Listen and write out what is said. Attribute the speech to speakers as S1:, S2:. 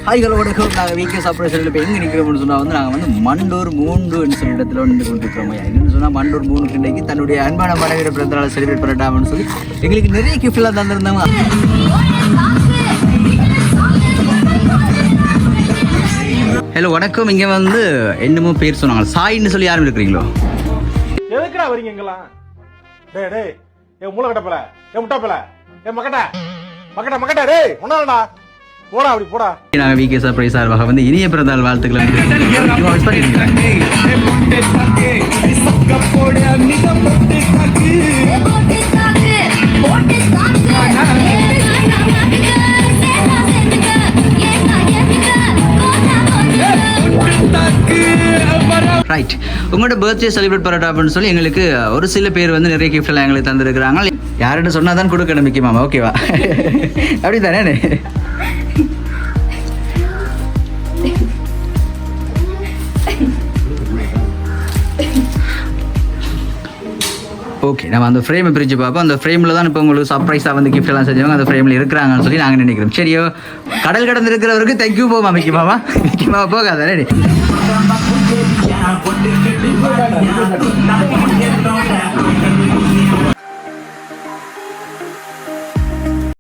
S1: ஹாய்களோ வணக்கம். நாங்கள் வீக்கே சர்ப்ரைஸில் இப்போ எங்கே நிற்கிறோம்னு சொன்னால் வந்து நாங்கள் வந்து மண்டூர் 3 சொல்ல இடத்துல வந்து கொண்டிருக்கிறோம். என்னென்னு சொன்னால் மண்டூர் 3 இன்றைக்கு தன்னுடைய அன்பான மனைவியோட பிறந்தநாளை செலிப்ரேட் பண்ணட்டாம்னு சொல்லி எங்களுக்கு நிறைய கிஃப்ட்லாம் தந்திருந்தாங்க. ஹலோ வணக்கம். இங்கே வந்து என்னமோ பேர் சொன்னாங்க, சாயின்னு சொல்லி யாரும் இருக்கிறீங்களோ?
S2: எதுக்குடா வரீங்க இங்கெல்லாம்? டேய் டேய் ஏ மூளை கட்டப்பல, ஏ முட்டாப்பல, ஏ மக்கட்ட டேய் ஒண்ணாடா போடா, அப்படி போடா.
S1: நாங்கள் வீக்கே சர்ப்ரைஸ் சார்பாக வந்து இனிய பிறந்தநாள் வாழ்த்துக்களை ரைட். உங்களோட பர்த்டே செலிப்ரேட் பண்ணட்டா அப்படின்னு சொல்லி எங்களுக்கு ஒரு சில பேர் வந்து நிறைய கிஃப்ட் எல்லாம் எங்களுக்கு தந்துருக்குறாங்க. யார்கிட்ட சொன்னா தான் கொடுக்கணும் முக்கியமாமா, ஓகேவா? அப்படி தானே? ஓகே, நம்ம அந்த ஃப்ரேமை பிரித்து பார்ப்போம். அந்த ஃப்ரேமில் தான் இப்போ உங்களுக்கு சர்ப்ரைஸாக வந்து கிஃப்ட் எல்லாம் செஞ்சவங்க அந்த ஃப்ரேமில் இருக்கிறாங்கன்னு சொல்லி நாங்கள் நினைக்கிறோம். சரியோ, கடல் கடந்து இருக்கிறவருக்கு தேங்க்யூ போமா மிக்கிமாவா, மிக்கிமாவா போகாத ரெடி.